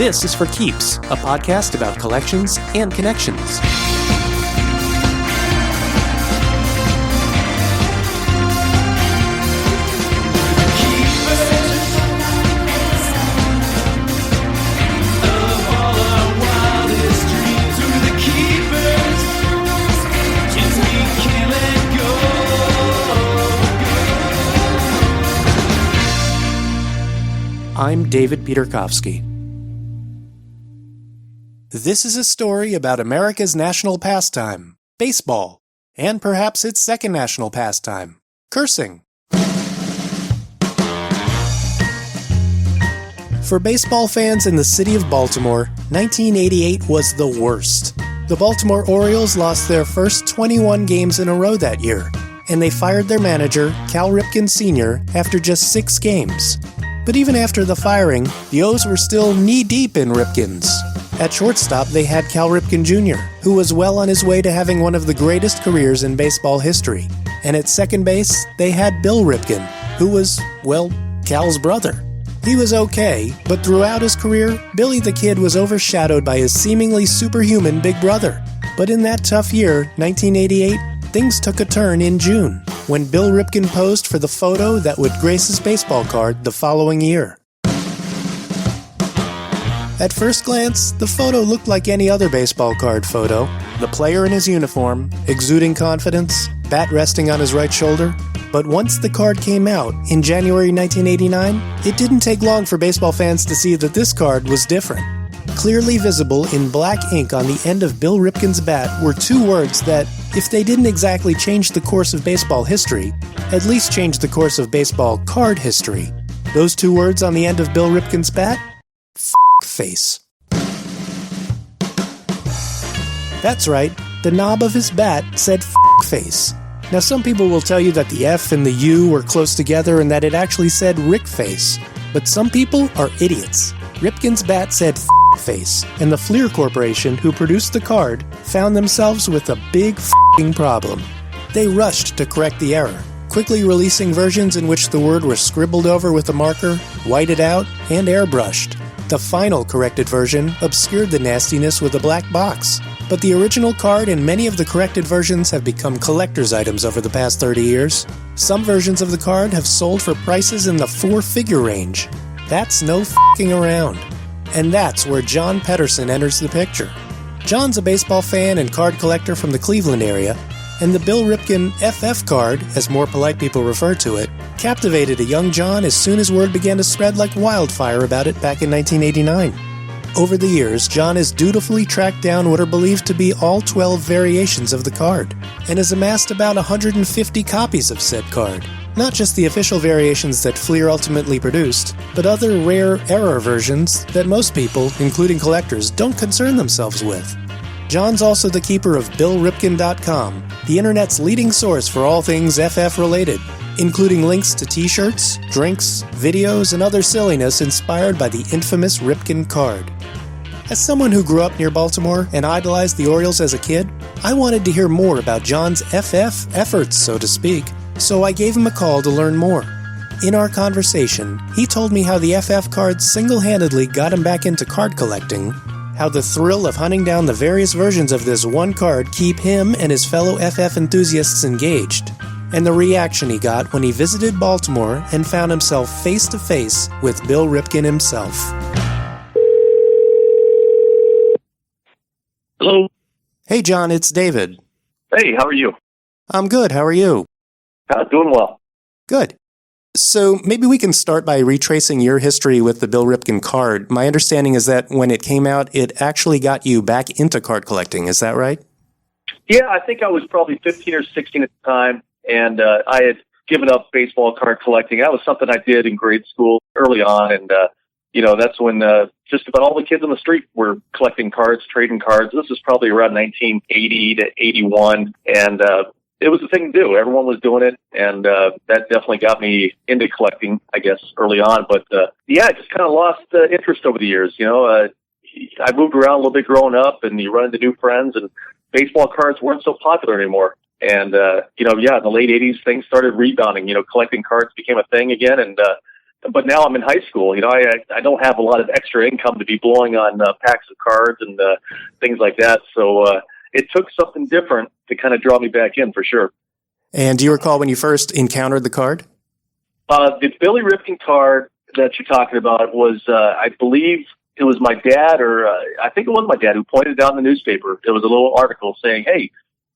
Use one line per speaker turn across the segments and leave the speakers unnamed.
This is For Keeps, a podcast about collections and connections. I'm David Peterkowski. This is a story about America's national pastime, baseball, and perhaps its second national pastime, cursing. For baseball fans in the city of Baltimore, 1988 was the worst. The Baltimore Orioles lost their first 21 games in a row that year, and they fired their manager, Cal Ripken Sr., after just 6 games. But even after the firing, the O's were still knee-deep in Ripkens. At shortstop, they had Cal Ripken Jr., who was well on his way to having one of the greatest careers in baseball history. And at second base, they had Bill Ripken, who was, well, Cal's brother. He was okay, but throughout his career, Billy the Kid was overshadowed by his seemingly superhuman big brother. But in that tough year, 1988, things took a turn in June, when Bill Ripken posed for the photo that would grace his baseball card the following year. At first glance, the photo looked like any other baseball card photo. The player in his uniform, exuding confidence, bat resting on his right shoulder. But once the card came out, in January 1989, it didn't take long for baseball fans to see that this card was different. Clearly visible in black ink on the end of Bill Ripken's bat were 2 words that, if they didn't exactly change the course of baseball history, at least changed the course of baseball card history. Those 2 words on the end of Bill Ripken's bat? Face. That's right, the knob of his bat said face. Now some people will tell you that the F and the U were close together and that it actually said Rick face. But some people are idiots. Ripken's bat said face, and the Fleer Corporation, who produced the card, found themselves with a big problem. They rushed to correct the error, quickly releasing versions in which the word was scribbled over with a marker, whited out, and airbrushed. The final corrected version obscured the nastiness with a black box, but the original card and many of the corrected versions have become collector's items over the past 30 years. Some versions of the card have sold for prices in the 4-figure range. That's no around. And that's where Jon Pederson enters the picture. Jon's a baseball fan and card collector from the Cleveland area, and the Bill Ripken FF card, as more polite people refer to it, captivated a young Jon as soon as word began to spread like wildfire about it back in 1989. Over the years, Jon has dutifully tracked down what are believed to be all 12 variations of the card, and has amassed about 150 copies of said card. Not just the official variations that Fleer ultimately produced, but other rare error versions that most people, including collectors, don't concern themselves with. Jon's also the keeper of BillRipken.com, the internet's leading source for all things FF related, including links to t-shirts, drinks, videos, and other silliness inspired by the infamous Ripken card. As someone who grew up near Baltimore and idolized the Orioles as a kid, I wanted to hear more about Jon's FF efforts, so to speak, so I gave him a call to learn more. In our conversation, he told me how the FF cards single-handedly got him back into card collecting, how the thrill of hunting down the various versions of this one card keep him and his fellow FF enthusiasts engaged, and the reaction he got when he visited Baltimore and found himself face-to-face with Bill Ripken himself.
Hello?
Hey, Jon, it's David.
Hey, how are you?
I'm good. How are you?
Doing well.
Good. So maybe we can start by retracing your history with the Bill Ripken card. My understanding is that when it came out, it actually got you back into card collecting. Is that right?
Yeah, I think I was probably 15 or 16 at the time, and I had given up baseball card collecting. That was something I did in grade school early on, and that's when just about all the kids on the street were collecting cards, trading cards. This was probably around 1980 to 81, and it was the thing to do. Everyone was doing it, and that definitely got me into collecting, I guess, early on. But, I just kind of lost interest over the years. I moved around a little bit growing up, and you run into new friends, and baseball cards weren't so popular anymore. And, in the late 80s, things started rebounding. Collecting cards became a thing again, and but now I'm in high school. I don't have a lot of extra income to be blowing on packs of cards and things like that. So it took something different to kind of draw me back in for sure.
And do you recall when you first encountered the card?
The Billy Ripken card that you're talking about was, I believe it was my dad, or I think it was my dad, who pointed out in the newspaper. There was a little article saying, hey,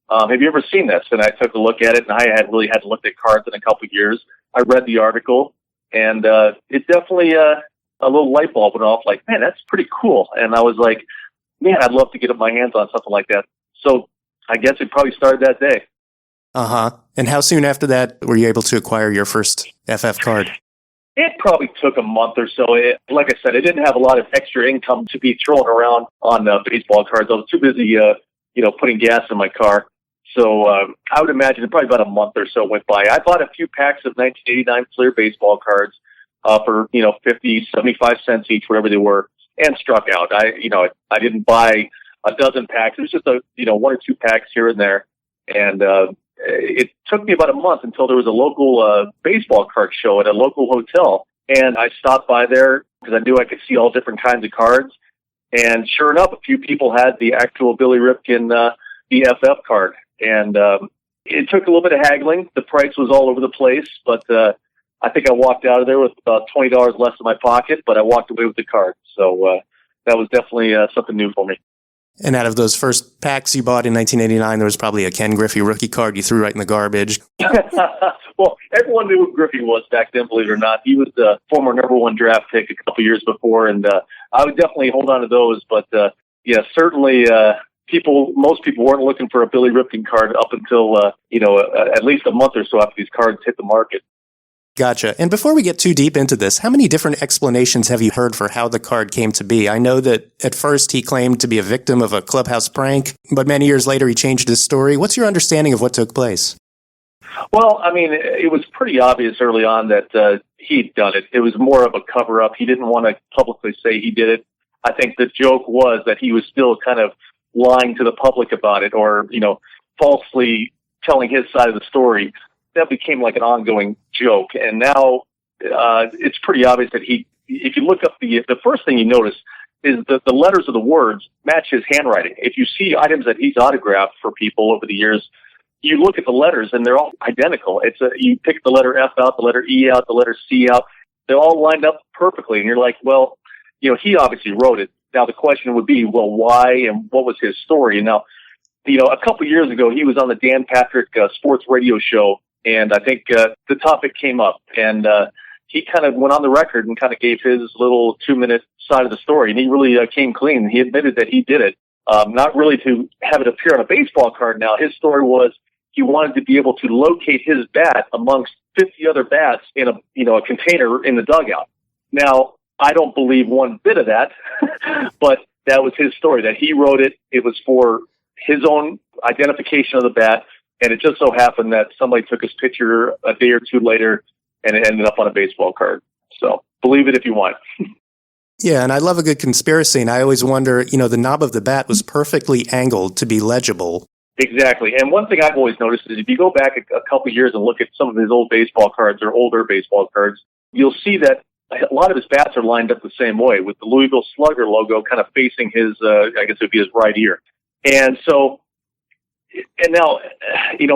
have you ever seen this? And I took a look at it, and I hadn't looked at cards in a couple of years. I read the article, and it definitely, a little light bulb went off, like, man, that's pretty cool. And I was like, man, I'd love to get my hands on something like that. So I guess it probably started that day.
Uh-huh. And how soon after that were you able to acquire your first FF card?
It probably took a month or so. Like I said, I didn't have a lot of extra income to be throwing around on baseball cards. I was too busy, putting gas in my car. So I would imagine it probably about a month or so went by. I bought a few packs of 1989 Fleer baseball cards for 50, 75 cents each, whatever they were, and struck out. I didn't buy a dozen packs. It was just one or two packs here and there, and it took me about a month until there was a local baseball card show at a local hotel, and I stopped by there because I knew I could see all different kinds of cards. And sure enough, a few people had the actual Billy Ripken EFF card, and it took a little bit of haggling. The price was all over the place, but I think I walked out of there with about $20 less in my pocket, but I walked away with the card. So that was definitely something new for me.
And out of those first packs you bought in 1989, there was probably a Ken Griffey rookie card you threw right in the garbage.
Well, everyone knew who Griffey was back then, believe it or not. He was the former #1 draft pick a couple years before, and I would definitely hold on to those. But, certainly most people weren't looking for a Billy Ripken card up until, at least a month or so after these cards hit the market.
Gotcha. And before we get too deep into this, how many different explanations have you heard for how the card came to be? I know that at first he claimed to be a victim of a clubhouse prank, but many years later he changed his story. What's your understanding of what took place?
Well, I mean, it was pretty obvious early on that he'd done it. It was more of a cover-up. He didn't want to publicly say he did it. I think the joke was that he was still kind of lying to the public about it, or, falsely telling his side of the story. That became like an ongoing joke. And now it's pretty obvious that if you look up the first thing you notice is that the letters of the words match his handwriting. If you see items that he's autographed for people over the years, you look at the letters and they're all identical. You pick the letter F out, the letter E out, the letter C out. They're all lined up perfectly. And you're like, well, he obviously wrote it. Now the question would be, well, why and what was his story? And now, a couple of years ago, he was on the Dan Patrick sports radio show. And I think the topic came up, and he kind of went on the record and kind of gave his little 2-minute side of the story. And he really came clean. He admitted that he did it, not really to have it appear on a baseball card. Now, his story was he wanted to be able to locate his bat amongst 50 other bats in a container in the dugout. Now, I don't believe one bit of that, but that was his story, that he wrote it. It was for his own identification of the bat. And it just so happened that somebody took his picture a day or two later, and it ended up on a baseball card. So believe it if you want.
Yeah, and I love a good conspiracy, and I always wonder, the knob of the bat was perfectly angled to be legible.
Exactly. And one thing I've always noticed is if you go back a couple of years and look at some of his old baseball cards or older baseball cards, you'll see that a lot of his bats are lined up the same way, with the Louisville Slugger logo kind of facing his, I guess it would be his right ear. And so, and now,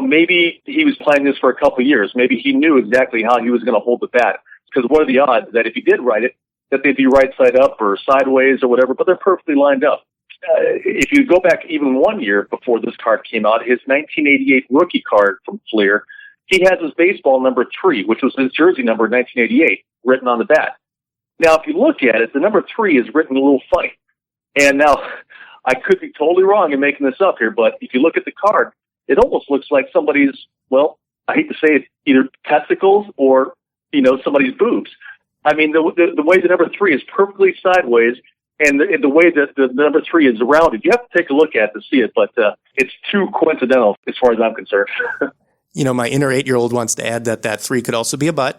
maybe he was playing this for a couple of years. Maybe he knew exactly how he was going to hold the bat. Because what are the odds that if he did write it, that they'd be right side up or sideways or whatever, but they're perfectly lined up. If you go back even 1 year before this card came out, his 1988 rookie card from Fleer, he has his baseball number 3, which was his jersey number in 1988, written on the bat. Now, if you look at it, the number 3 is written a little funny. And now, I could be totally wrong in making this up here, but if you look at the card, it almost looks like somebody's, well, I hate to say it, either testicles or, somebody's boobs. I mean, the way the number 3 is perfectly sideways, and the way that the number 3 is rounded, you have to take a look at it to see it, but it's too coincidental as far as I'm concerned.
My inner 8-year-old wants to add that 3 could also be a butt.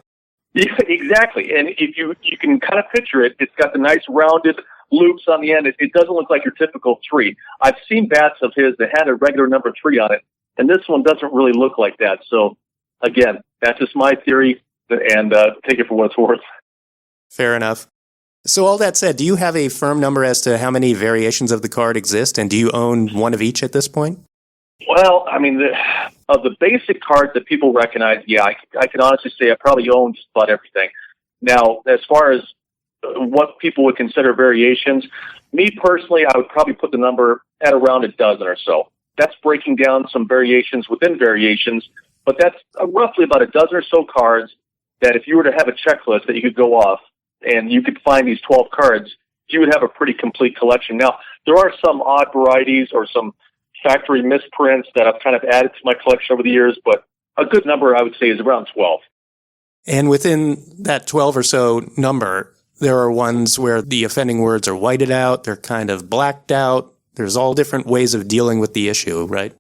Yeah, exactly. And if you can kind of picture it, it's got the nice rounded loops on the end. It doesn't look like your typical 3. I've seen bats of his that had a regular number 3 on it, and this one doesn't really look like that. So, again, that's just my theory, and take it for what it's worth.
Fair enough. So all that said, do you have a firm number as to how many variations of the card exist, and do you own one of each at this point?
Well, I mean, of the basic cards that people recognize, yeah, I can honestly say I probably own just about everything. Now, as far as what people would consider variations, me personally, I would probably put the number at around a dozen or so. That's breaking down some variations within variations, but that's roughly about a dozen or so cards that if you were to have a checklist that you could go off and you could find these 12 cards, you would have a pretty complete collection. Now, there are some odd varieties or some factory misprints that I've kind of added to my collection over the years, but a good number, I would say, is around 12.
And within that 12 or so number, there are ones where the offending words are whited out, they're kind of blacked out. There's all different ways of dealing with the issue, right?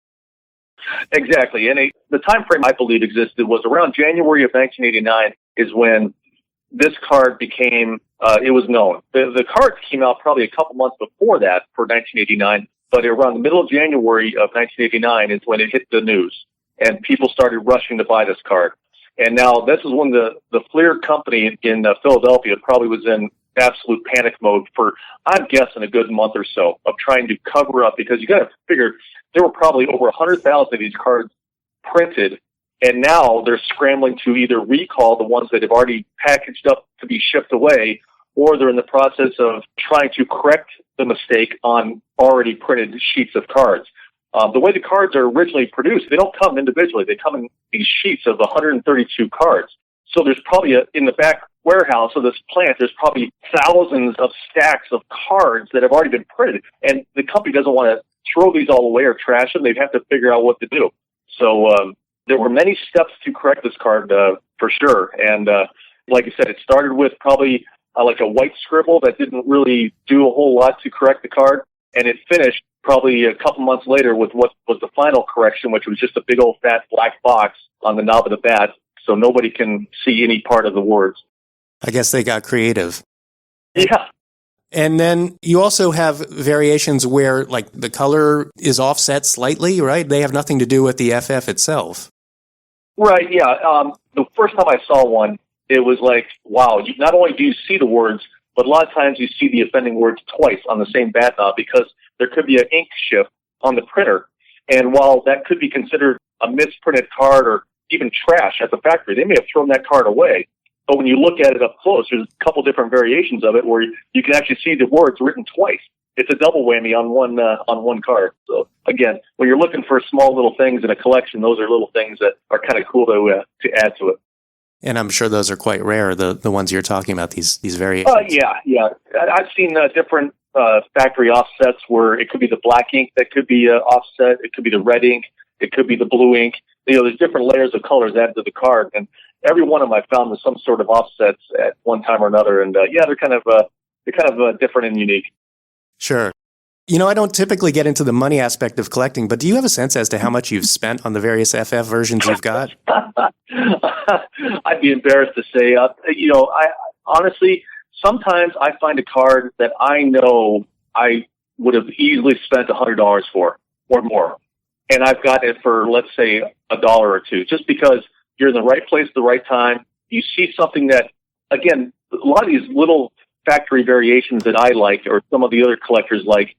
Exactly. And the time frame I believe existed was around January of 1989 is when this card became, it was known. The cards came out probably a couple months before that for 1989, but around the middle of January of 1989 is when it hit the news, and people started rushing to buy this card. And now this is when the Flyin company in Philadelphia probably was in absolute panic mode for, I'm guessing, a good month or so of trying to cover up, because you got to figure there were probably over 100,000 of these cards printed, and now they're scrambling to either recall the ones that have already packaged up to be shipped away, or they're in the process of trying to correct the mistake on already printed sheets of cards. The way the cards are originally produced, they don't come individually. They come in these sheets of 132 cards. So there's probably in the back warehouse of this plant, there's probably thousands of stacks of cards that have already been printed. And the company doesn't want to throw these all away or trash them. They'd have to figure out what to do. So there were many steps to correct this card for sure. And like I said, it started with probably like a white scribble that didn't really do a whole lot to correct the card. And it finished probably a couple months later with what was the final correction, which was just a big old fat black box on the knob of the bat, so nobody can see any part of the words.
I guess they got creative.
Yeah.
And then you also have variations where, like, the color is offset slightly, right? They have nothing to do with the FF itself.
Right, yeah. The first time I saw one, it was like, wow, not only do you see the words, but a lot of times you see the offending words twice on the same bat knob, because there could be an ink shift on the printer. And while that could be considered a misprinted card or even trash at the factory, they may have thrown that card away. But when you look at it up close, there's a couple different variations of it where you can actually see the words written twice. It's a double whammy on one card. So again, when you're looking for small little things in a collection, those are little things that are kind of cool to add to it.
And I'm sure those are quite rare, the ones you're talking about, these variations.
Yeah. I've seen different factory offsets where it could be the black ink that could be offset. It could be the red ink. It could be the blue ink. There's different layers of colors added to the card, and every one of them I found with some sort of offsets at one time or another. And they're kind of different and unique.
Sure. You know, I don't typically get into the money aspect of collecting, but do you have a sense as to how much you've spent on the various FF versions you've got?
I'd be embarrassed to say. I honestly, sometimes I find a card that I know I would have easily spent $100 for or more, and I've got it for, let's say, $1 or $2, just because you're in the right place at the right time. You see something that, again, a lot of these little factory variations that I like, or some of the other collectors like,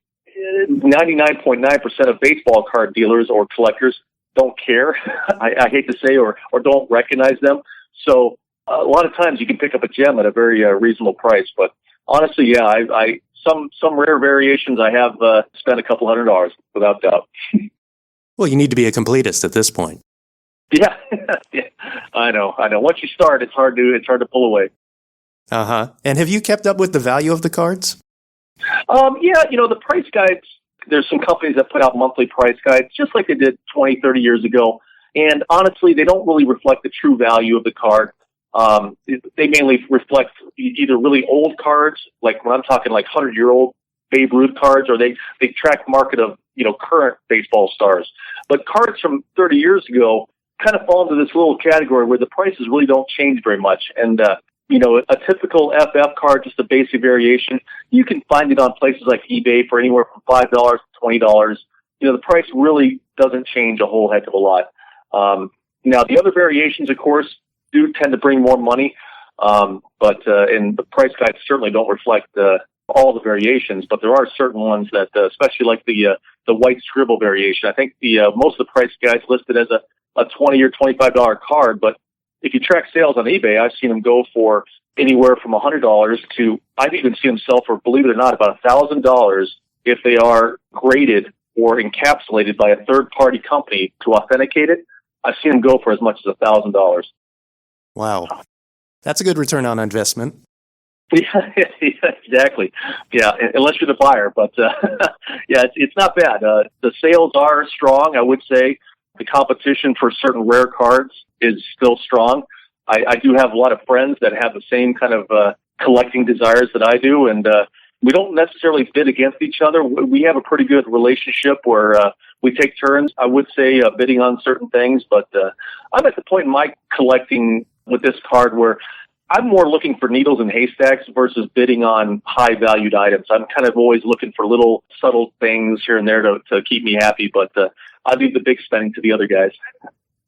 99.9% of baseball card dealers or collectors don't care. I hate to say, or don't recognize them. So a lot of times you can pick up a gem at a very reasonable price. But honestly, yeah, I some rare variations I have spent a couple $100 without doubt.
Well, you need to be a completist at this point.
Yeah, yeah. I know. Once you start, it's hard to pull away.
And have you kept up with the value of the cards?
Yeah, the price guides, there's some companies that put out monthly price guides, just like they did 20, 30 years ago. And honestly, they don't really reflect the true value of the card. They mainly reflect either really old cards, like when I'm talking like 100-year-old Babe Ruth cards, or they track market of, current baseball stars. But cards from 30 years ago kind of fall into this little category where the prices really don't change very much. And, a typical FF card, just a basic variation, you can find it on places like eBay for anywhere from $5 to $20. The price really doesn't change a whole heck of a lot. Now, the other variations, of course, do tend to bring more money. And the price guides certainly don't reflect all the variations, but there are certain ones that, especially like the white scribble variation. I think the most of the price guides listed as a $20 or $25 card, but if you track sales on eBay, I've seen them go for anywhere from $100 to, I've even seen them sell for, believe it or not, about $1,000 if they are graded or encapsulated by a third-party company to authenticate it. I've seen them go for as much as $1,000.
Wow. That's a good return on investment.
Yeah, exactly. Yeah, unless you're the buyer. But, yeah, it's not bad. The sales are strong, I would say. The competition for certain rare cards is still strong. I do have a lot of friends that have the same kind of collecting desires that I do, and we don't necessarily bid against each other. We have a pretty good relationship where we take turns, I would say, bidding on certain things. But I'm at the point in my collecting with this card where I'm more looking for needles in haystacks versus bidding on high-valued items. I'm kind of always looking for little subtle things here and there to keep me happy, but I leave the big spending to the other guys.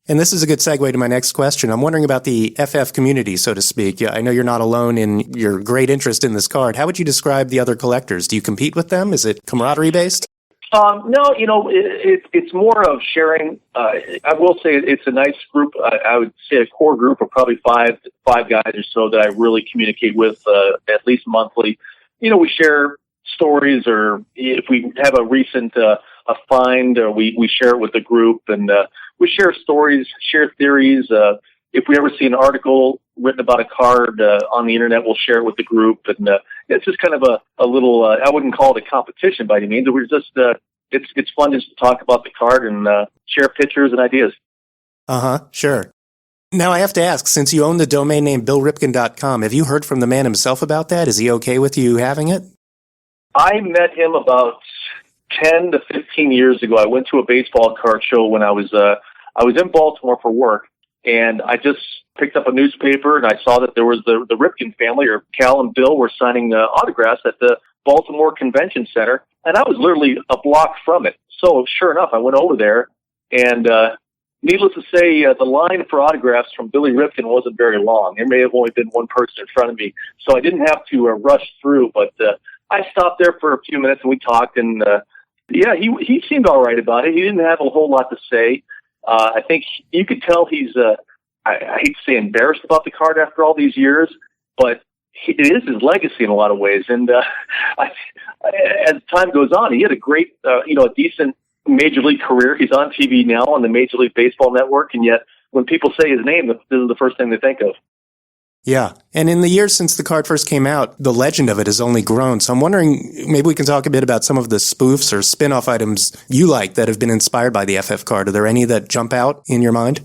And this is a good segue to my next question. I'm wondering about the FF community, so to speak. I know you're not alone in your great interest in this card. How would you describe the other collectors? Do you compete with them? Is it camaraderie-based?
No, it's more of sharing. I will say it's a nice group. I would say a core group of probably five guys or so that I really communicate with at least monthly. We share stories, or if we have a recent a find, we share it with the group, and we share stories, share theories. If we ever see an article written about a card on the internet, we'll share it with the group. And it's just kind of a little, I wouldn't call it a competition by any means. We're just, it's fun just to talk about the card and share pictures and ideas.
Sure. Now I have to ask, since you own the domain name BillRipken.com, have you heard from the man himself about that? Is he okay with you having it?
I met him about 10 to 15 years ago. I went to a baseball card show when I was in Baltimore for work, and I just picked up a newspaper and I saw that there was the Ripken family, or Cal and Bill, were signing autographs at the Baltimore Convention Center, and I was literally a block from it. So sure enough, I went over there, and needless to say, the line for autographs from Billy Ripken wasn't very long. There may have only been one person in front of me, so I didn't have to rush through, but I stopped there for a few minutes and we talked, and yeah, he seemed all right about it. He didn't have a whole lot to say. I think you could tell he's, I hate to say embarrassed about the card after all these years, but it is his legacy in a lot of ways. And as time goes on, he had a great, a decent major league career. He's on TV now on the Major League Baseball Network, and yet when people say his name, this is the first thing they think of.
Yeah. And in the years since the card first came out, the legend of it has only grown. So I'm wondering, maybe we can talk a bit about some of the spoofs or spin-off items you like that have been inspired by the FF card. Are there any that jump out in your mind?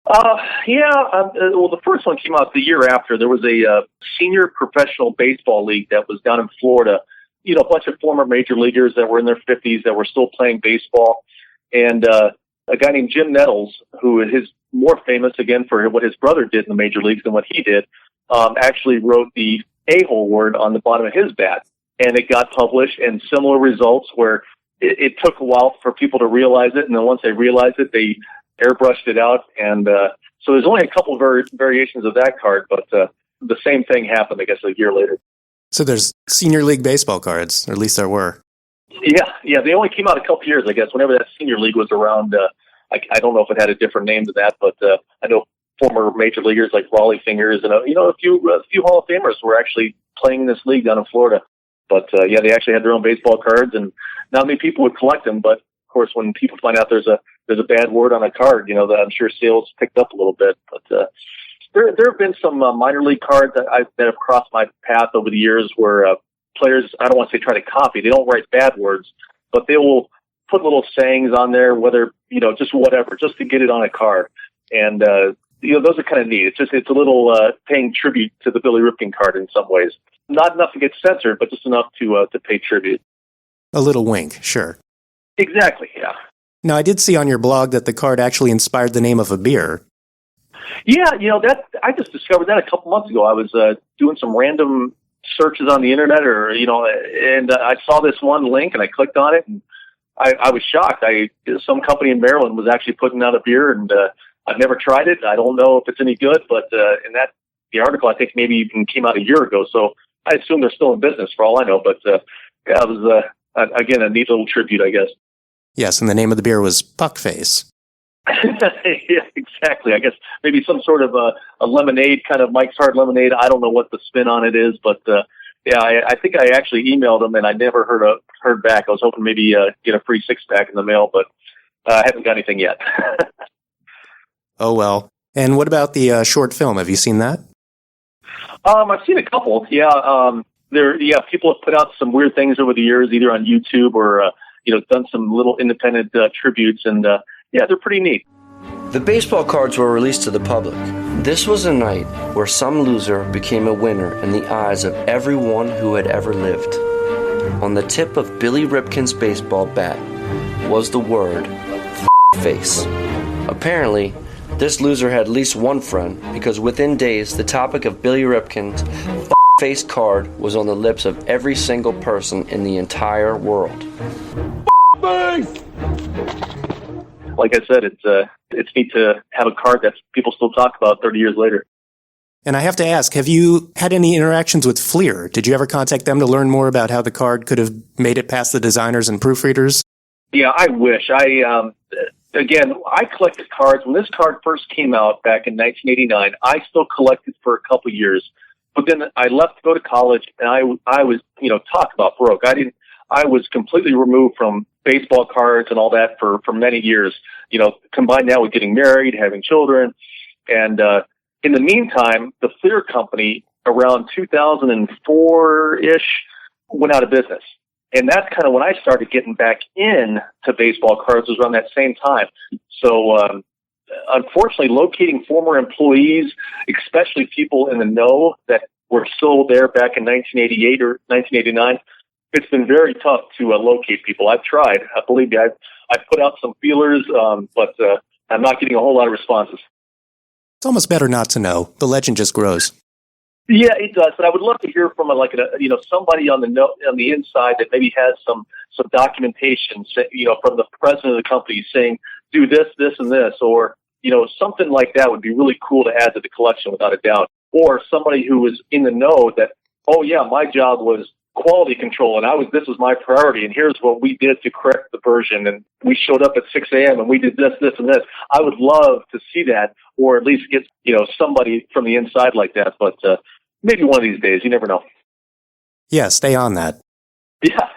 Well, the first one came out the year after. There was a senior professional baseball league that was down in Florida. A bunch of former major leaguers that were in their 50s that were still playing baseball. And a guy named Jim Nettles, who is more famous again for what his brother did in the major leagues than what he did, actually wrote the a-hole word on the bottom of his bat. And it got published, and similar results where it took a while for people to realize it. And then once they realized it, they airbrushed it out. And so there's only a couple of variations of that card, but the same thing happened, I guess, a year later. So there's senior league baseball cards, or at least there were.
Yeah. They only came out a couple years, I guess, whenever that senior league was around. I don't know if it had a different name than that, but I know former major leaguers like Raleigh Fingers and a few Hall of Famers were actually playing in this league down in Florida. But yeah, they actually had their own baseball cards, and not many people would collect them. But of course, when people find out there's a bad word on a card, that I'm sure sales picked up a little bit. But there have been some minor league cards that have crossed my path over the years where players, I don't want to say try to copy. They don't write bad words, but they will put little sayings on there, whether, just whatever, just to get it on a card. And, those are kind of neat. It's a little paying tribute to the Billy Ripken card in some ways. Not enough to get censored, but just enough to pay tribute. A
little wink, sure.
Exactly, yeah.
Now, I did see on your blog that the card actually inspired the name of a beer.
Yeah, that I just discovered that a couple months ago. I was doing some random searches on the internet, and I saw this one link, and I clicked on it, and I was shocked. Some company in Maryland was actually putting out a beer, and I've never tried it. I don't know if it's any good, but and that the article, I think, maybe even came out a year ago. So I assume they're still in business for all I know. But yeah, it was, again, a neat little tribute, I guess.
Yes, and the name of the beer was Puckface.
Yeah, exactly. I guess maybe some sort of a lemonade, kind of Mike's Hard Lemonade. I don't know what the spin on it is, but yeah, I think I actually emailed them and I never heard back. I was hoping maybe get a free 6-pack in the mail, but I haven't got anything yet.
Oh, well. And what about the short film? Have you seen that?
I've seen a couple. Yeah, people have put out some weird things over the years, either on YouTube or done some little independent tributes, and yeah, they're pretty neat.
The baseball cards were released to the public. This was a night where some loser became a winner in the eyes of everyone who had ever lived. On the tip of Billy Ripken's baseball bat was the word face. Apparently, this loser had at least one friend, because within days, the topic of Billy Ripken's face card was on the lips of every single person in the entire world.
Like I said, it's neat to have a card that people still talk about 30 years later.
And I have to ask, have you had any interactions with Fleer? Did you ever contact them to learn more about how the card could have made it past the designers and proofreaders?
Yeah, I wish. Again, I collected cards. When this card first came out back in 1989, I still collected for a couple of years. But then I left to go to college, and I was, talk about broke. I was completely removed from baseball cards and all that for many years, combined now with getting married, having children. And in the meantime, the Fleer company around 2004-ish went out of business. And that's kind of when I started getting back into baseball cards, was around that same time. So unfortunately, locating former employees, especially people in the know that were still there back in 1988 or 1989, it's been very tough to locate people. I've tried. Believe me, I've put out some feelers, but I'm not getting a whole lot of responses.
It's almost better not to know. The legend just grows.
Yeah, it does. But I would love to hear from somebody on the inside that maybe has some documentation, from the president of the company saying, do this, this, and this, or something like that would be really cool to add to the collection without a doubt. Or somebody who was in the know that, oh yeah, my job was quality control, and this was my priority, and here's what we did to correct the version, and we showed up at 6 a.m. and we did this, this, and this. I would love to see that, or at least get somebody from the inside like that. But maybe one of these days, you never know.
Yeah, stay on that.
Yeah.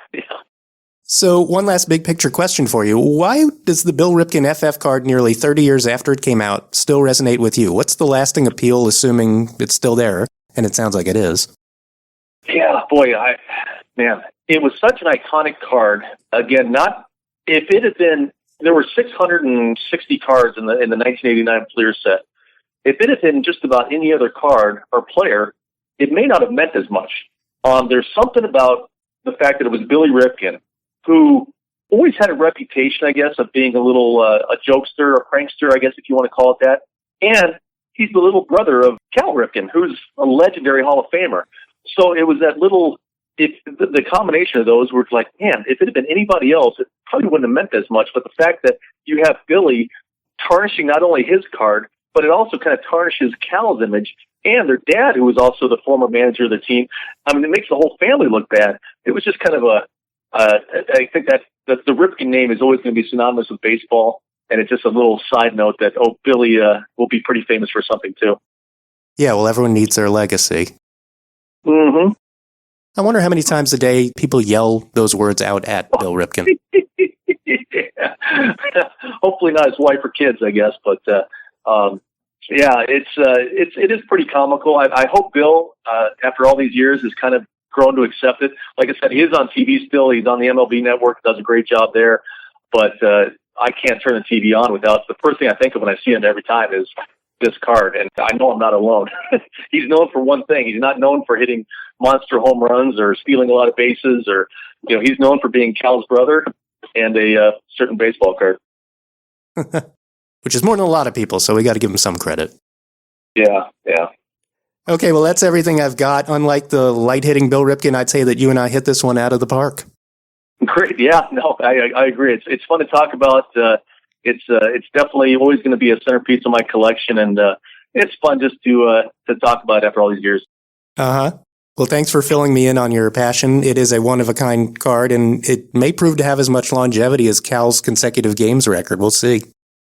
So one last big picture question for you. Why does the Bill Ripken FF card nearly 30 years after it came out still resonate with you? What's the lasting appeal, assuming it's still there? And it sounds like it is.
Yeah, boy, it was such an iconic card. Again, if it had been, there were 660 cards in the 1989 Fleer set. If it had been just about any other card or player, it may not have meant as much. There's something about the fact that it was Billy Ripken, who always had a reputation, I guess, of being a little a jokester, a prankster, I guess, if you want to call it that. And he's the little brother of Cal Ripken, who's a legendary Hall of Famer. So it was that little, the combination of those were like, man, if it had been anybody else, it probably wouldn't have meant as much. But the fact that you have Billy tarnishing not only his card, but it also kind of tarnishes Cal's image and their dad, who was also the former manager of the team. I mean, it makes the whole family look bad. It was just kind of I think that the Ripken name is always going to be synonymous with baseball. And it's just a little side note that, Billy will be pretty famous for something too. Yeah,
well, everyone needs their legacy.
Mm-hmm.
I wonder how many times a day people yell those words out at Bill Ripken.
Yeah. Hopefully not his wife or kids, I guess. But yeah, it is pretty comical. I hope Bill, after all these years, has kind of grown to accept it. Like I said, he is on TV still. He's on the MLB Network, does a great job there. But I can't turn the TV on without, the first thing I think of when I see him every time is this card, and I know I'm not alone. He's known for one thing. He's not known for hitting monster home runs or stealing a lot of bases, or he's known for being Cal's brother and a certain baseball card.
Which is more than a lot of people, so we got to give him some credit.
Yeah.
Okay, well, that's everything I've got. Unlike the light-hitting Bill Ripken, I'd say that you and I hit this one out of the park.
Great. Yeah, no, I agree. It's fun to talk about. It's definitely always going to be a centerpiece of my collection, and it's fun just to talk about after all these years.
Uh-huh. Well, thanks for filling me in on your passion. It is a one-of-a-kind card, and it may prove to have as much longevity as Cal's consecutive games record. We'll see.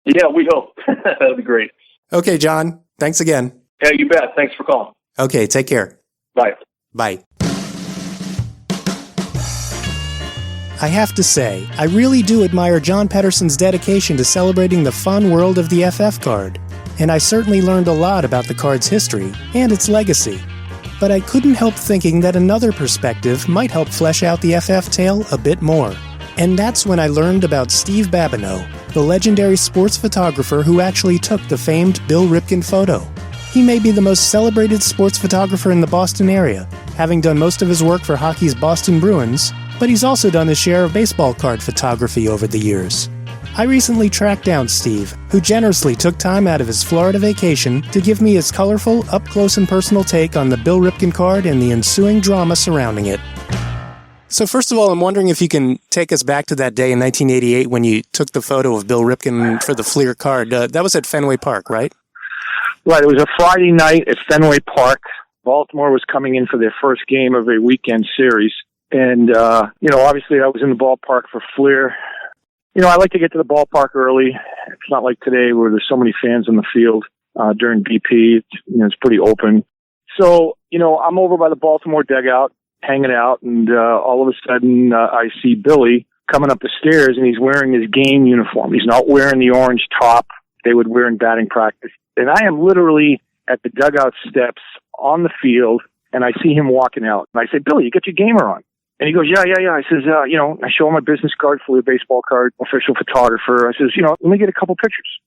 Yeah, we hope. That'll be great.
Okay, John. Thanks again.
Yeah, you bet. Thanks for calling.
Okay, take care.
Bye.
Bye. I have to say, I really do admire Jon Pederson's dedication to celebrating the fun world of the FF card, and I certainly learned a lot about the card's history and its legacy. But I couldn't help thinking that another perspective might help flesh out the FF tale a bit more. And that's when I learned about Steve Babineau, the legendary sports photographer who actually took the famed Bill Ripken photo. He may be the most celebrated sports photographer in the Boston area, having done most of his work for hockey's Boston Bruins, but he's also done his share of baseball card photography over the years. I recently tracked down Steve, who generously took time out of his Florida vacation to give me his colorful, up-close and personal take on the Bill Ripken card and the ensuing drama surrounding it. So first of all, I'm wondering if you can take us back to that day in 1988 when you took the photo of Bill Ripken for the Fleer card. That was at Fenway Park, right?
Right. It was a Friday night at Fenway Park. Baltimore was coming in for their first game of a weekend series. And, obviously I was in the ballpark for Fleer. I like to get to the ballpark early. It's not like today where there's so many fans in the field during BP. It's pretty open. So, I'm over by the Baltimore dugout, hanging out, and all of a sudden I see Billy coming up the stairs, and he's wearing his game uniform. He's not wearing the orange top they would wear in batting practice. And I am literally at the dugout steps on the field, and I see him walking out. And I say, Billy, you got your gamer on? And he goes, yeah. I says, I show him my business card, Fleer baseball card, official photographer. I says, let me get a couple pictures.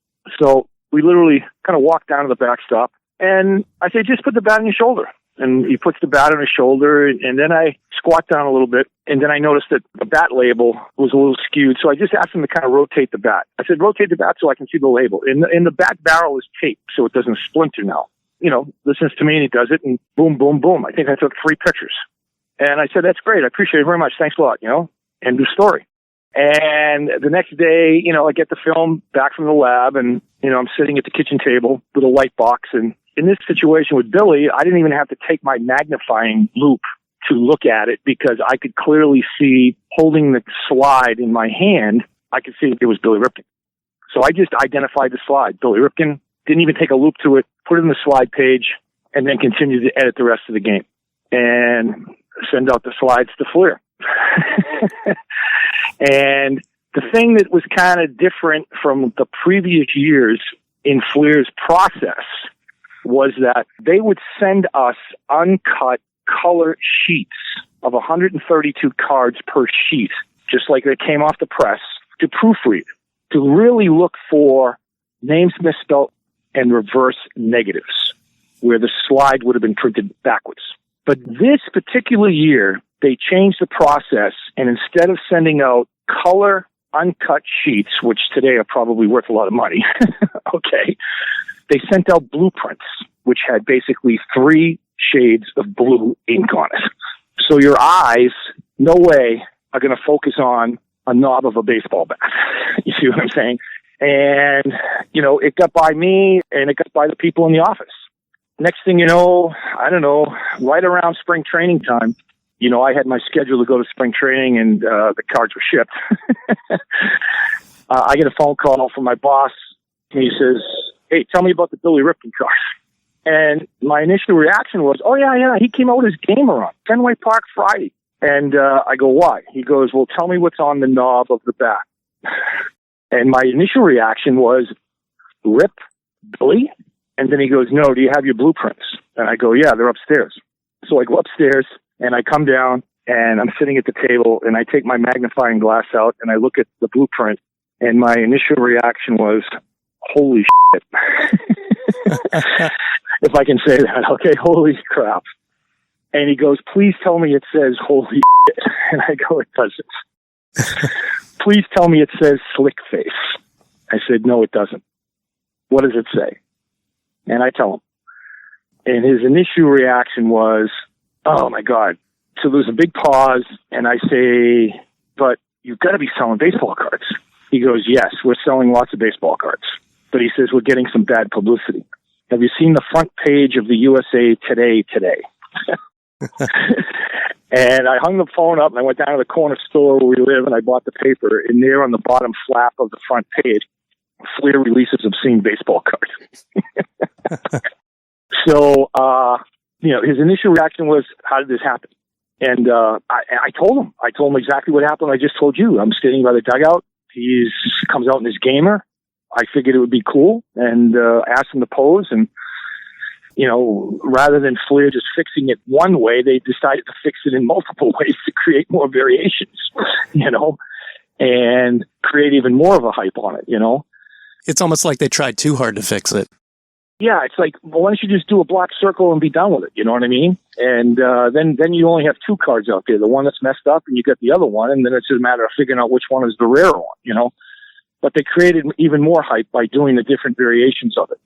So we literally kind of walk down to the backstop, and I say, just put the bat on your shoulder. And he puts the bat on his shoulder, and then I squat down a little bit, and then I noticed that the bat label was a little skewed. So I just asked him to kind of rotate the bat. I said, rotate the bat so I can see the label. And the bat barrel is taped, so it doesn't splinter now. Listens to me, and he does it, and boom, boom, boom. I think I took 3 pictures. And I said, that's great. I appreciate it very much. Thanks a lot, end of story. And the next day, I get the film back from the lab, and, I'm sitting at the kitchen table with a light box. And in this situation with Billy, I didn't even have to take my magnifying loupe to look at it because I could clearly see, holding the slide in my hand, I could see it was Billy Ripken. So I just identified the slide, Billy Ripken, didn't even take a loupe to it, put it in the slide page, and then continued to edit the rest of the game. And send out the slides to Fleer. And the thing that was kind of different from the previous years in Fleer's process was that they would send us uncut color sheets of 132 cards per sheet, just like they came off the press, to proofread, to really look for names misspelled and reverse negatives, where the slide would have been printed backwards. But this particular year, they changed the process, and instead of sending out color uncut sheets, which today are probably worth a lot of money, okay, they sent out blueprints, which had basically 3 shades of blue ink on it. So your eyes, no way, are going to focus on a knob of a baseball bat. You see what I'm saying? And, it got by me, and it got by the people in the office. Next thing you know, I don't know, right around spring training time, I had my schedule to go to spring training, and the cards were shipped. I get a phone call from my boss, and he says, hey, tell me about the Billy Ripken card. And my initial reaction was, oh, yeah, he came out with his gamer on, Fenway Park Friday. And I go, why? He goes, well, tell me what's on the knob of the bat. And my initial reaction was, Rip Billy? And then he goes, no, do you have your blueprints? And I go, yeah, they're upstairs. So I go upstairs, and I come down, and I'm sitting at the table, and I take my magnifying glass out, and I look at the blueprint, and my initial reaction was, holy shit. If I can say that, okay, holy crap. And he goes, please tell me it says holy shit. And I go, it doesn't. Please tell me it says slick face. I said, no, it doesn't. What does it say? And I tell him. And his initial reaction was, oh my God. So there's a big pause, and I say, but you've got to be selling baseball cards. He goes, yes, we're selling lots of baseball cards. But he says, we're getting some bad publicity. have you seen the front page of the USA Today today? And I hung the phone up and I went down to the corner store where we live and I bought the paper. And there on the bottom flap of the front page, Fleer releases obscene baseball cards. So, his initial reaction was, how did this happen? And I told him exactly what happened. I just told you. I'm standing by the dugout. He comes out in his gamer. I figured it would be cool and asked him to pose. And, rather than Fleer just fixing it one way, they decided to fix it in multiple ways to create more variations, and create even more of a hype on it,
It's almost like they tried too hard to fix it.
Yeah, it's like, well, why don't you just do a black circle and be done with it? You know what I mean? And then you only have two cards out there, the one that's messed up and you got the other one, and then it's just a matter of figuring out which one is the rare one, But they created even more hype by doing the different variations of it.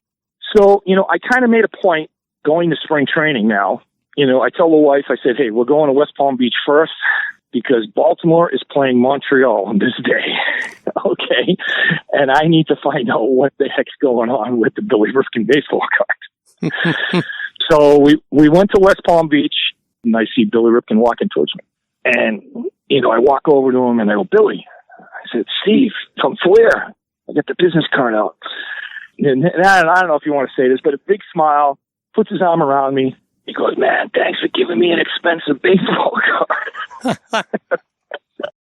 So, I kind of made a point going to spring training now. I tell the wife, I said, hey, we're going to West Palm Beach first because Baltimore is playing Montreal on this day. Okay. And I need to find out what the heck's going on with the Billy Ripken baseball card. So we went to West Palm Beach and I see Billy Ripken walking towards me. And, I walk over to him and I go, Billy, I said, Steve, from Fleer. I get the business card out. And I don't know if you want to say this, but a big smile, puts his arm around me. He goes, man, thanks for giving me an expensive baseball card.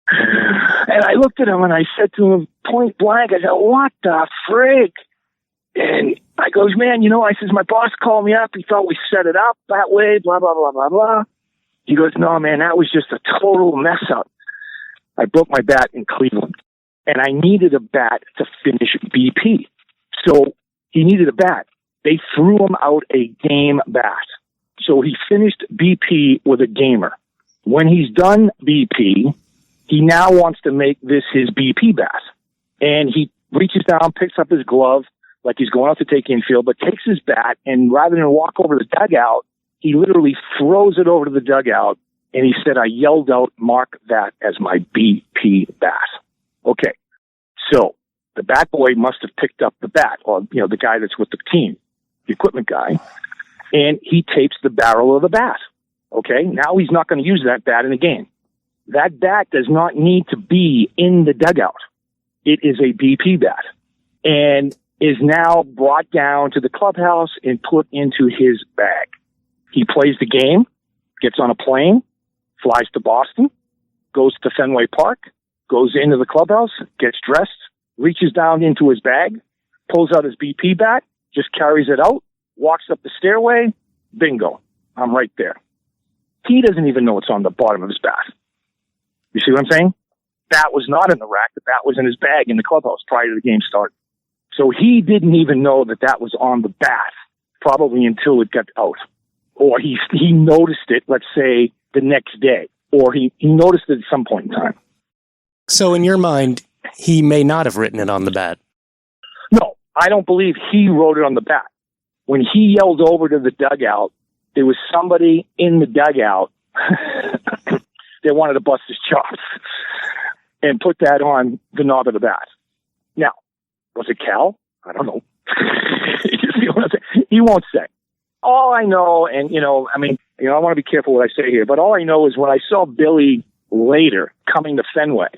And I looked at him and I said to him point blank, I said, what the frig? And I goes, man, I says, my boss called me up. He thought we set it up that way, blah, blah, blah, blah, blah. He goes, no, man, that was just a total mess up. I broke my bat in Cleveland and I needed a bat to finish BP. So he needed a bat. They threw him out a game bat. So he finished BP with a gamer. When he's done BP, he now wants to make this his BP bat. And he reaches down, picks up his glove like he's going out to take infield, but takes his bat, and rather than walk over the dugout, he literally throws it over to the dugout, and he said, I yelled out, mark that as my BP bat. Okay, so the bat boy must have picked up the bat, or, the guy that's with the team, the equipment guy, and he tapes the barrel of the bat. Okay, now he's not going to use that bat in the game. That bat does not need to be in the dugout. It is a BP bat and is now brought down to the clubhouse and put into his bag. He plays the game, gets on a plane, flies to Boston, goes to Fenway Park, goes into the clubhouse, gets dressed, reaches down into his bag, pulls out his BP bat, just carries it out, walks up the stairway, bingo, I'm right there. He doesn't even know it's on the bottom of his bat. You see what I'm saying? Bat was not in the rack. The bat was in his bag in the clubhouse prior to the game start. So he didn't even know that was on the bat, probably until it got out. Or he noticed it, let's say, the next day. Or he noticed it at some point in time.
So in your mind, he may not have written it on the bat.
No, I don't believe he wrote it on the bat. When he yelled over to the dugout, there was somebody in the dugout that wanted to bust his chops and put that on the knob of the bat. Now, was it Cal? I don't know. You see what I'm saying? He won't say. All I know, and, I want to be careful what I say here, but all I know is when I saw Billy later coming to Fenway,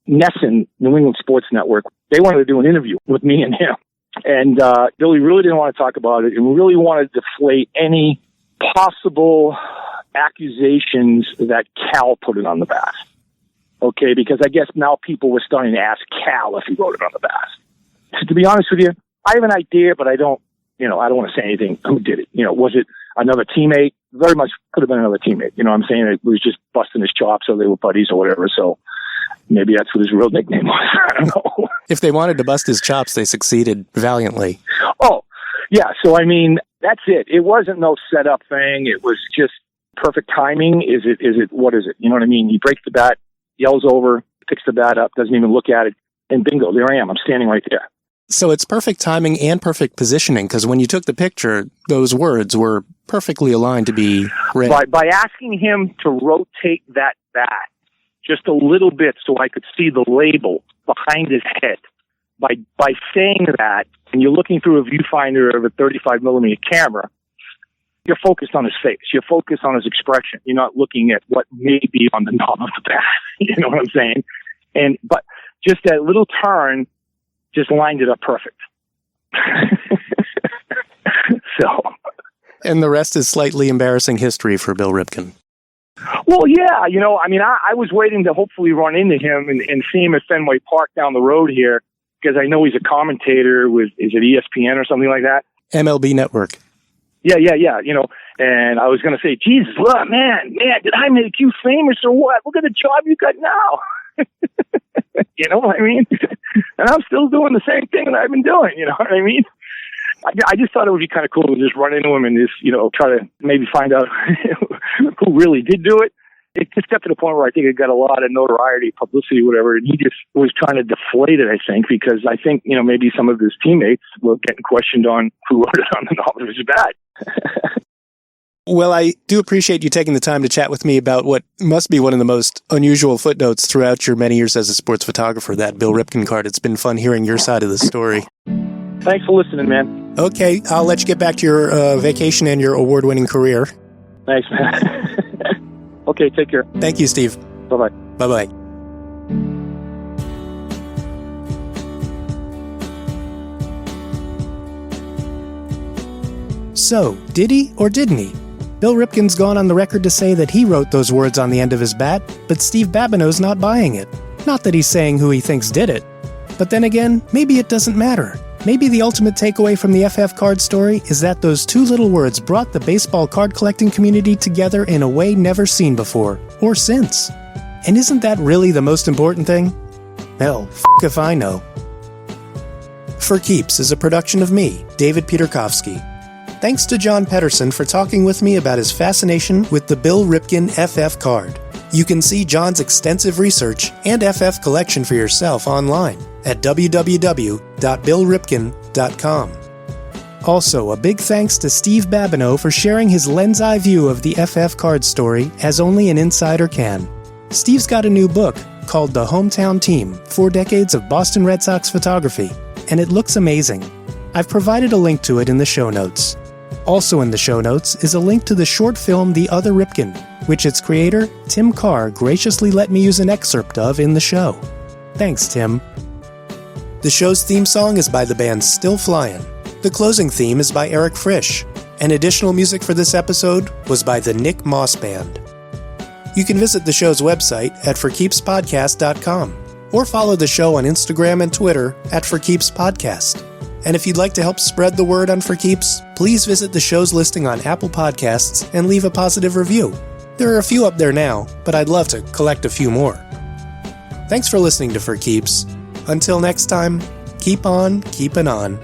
Nesson, New England Sports Network, they wanted to do an interview with me and him. And Billy really didn't want to talk about it and really wanted to deflate any possible accusations that Cal put it on the bat. Okay, because I guess now people were starting to ask Cal if he wrote it on the bat. So to be honest with you, I have an idea, but I don't want to say anything. Who did it? Was it another teammate? Very much could have been another teammate. You know what I'm saying? It was just busting his chops, so they were buddies or whatever. So maybe that's what his real nickname was. I don't know. If
they wanted to bust his chops, they succeeded valiantly.
Oh, yeah. So, that's it. It wasn't no setup thing. It was just perfect timing. Is it, what is it? You know what I mean? He breaks the bat, yells over, picks the bat up, doesn't even look at it, and bingo, there I am. I'm standing right there.
So it's perfect timing and perfect positioning, because when you took the picture, those words were perfectly aligned to be read.
By asking him to rotate that bat just a little bit so I could see the label behind his head, by saying that, and you're looking through a viewfinder of a 35 millimeter camera, you're focused on his face. You're focused on his expression. You're not looking at what may be on the knob of the bat. You know what I'm saying? But just that little turn just lined it up perfect. So.
And the rest is slightly embarrassing history for Bill Ripken.
Well, yeah, you know, I mean, I was waiting to hopefully run into him and see him at Fenway Park down the road here, because I know he's a commentator with, is it ESPN or something like that?
MLB Network.
Yeah, you know, and I was going to say, Jesus, look, man, did I make you famous or what? Look at the job you got now. You know what I mean? And I'm still doing the same thing that I've been doing, you know what I mean? I just thought it would be kind of cool to just run into him and just, you know, try to maybe find out who really did do it. It just got to the point where I think it got a lot of notoriety, publicity, whatever, and he just was trying to deflate it, I think, because I think, you know, maybe some of his teammates were getting questioned on who wrote it on the knob of his bat.
Well, I do appreciate you taking the time to chat with me about what must be one of the most unusual footnotes throughout your many years as a sports photographer, that Bill Ripken card. It's been fun hearing your side of the story.
Thanks for listening, man.
Okay, I'll let you get back to your vacation and your award-winning career.
Thanks, man. Okay, take care.
Thank you, Steve.
Bye-bye.
Bye-bye. So, did he or didn't he? Bill Ripken's gone on the record to say that he wrote those words on the end of his bat, but Steve Babineau's not buying it. Not that he's saying who he thinks did it. But then again, maybe it doesn't matter. Maybe the ultimate takeaway from the FF card story is that those two little words brought the baseball card collecting community together in a way never seen before, or since. And isn't that really the most important thing? Hell, if I know. For Keeps is a production of me, David Peterkowski. Thanks to Jon Pederson for talking with me about his fascination with the Bill Ripken FF card. You can see Jon's extensive research and FF collection for yourself online at www.billripken.com. Also, a big thanks to Steve Babineau for sharing his lens eye view of the FF card story as only an insider can. Steve's got a new book called The Hometown Team: 4 Decades of Boston Red Sox Photography, and it looks amazing. I've provided a link to it in the show notes. Also in the show notes is a link to the short film The Other Ripken, which its creator, Tim Carr, graciously let me use an excerpt of in the show. Thanks, Tim. The show's theme song is by the band Still Flyin. The closing theme is by Eric Frisch, and additional music for this episode was by the Nick Moss Band. You can visit the show's website at forkeepspodcast.com, or follow the show on Instagram and Twitter at forkeepspodcast. And if you'd like to help spread the word on For Keeps, please visit the show's listing on Apple Podcasts and leave a positive review. There are a few up there now, but I'd love to collect a few more. Thanks for listening to For Keeps. Until next time, keep on keeping on.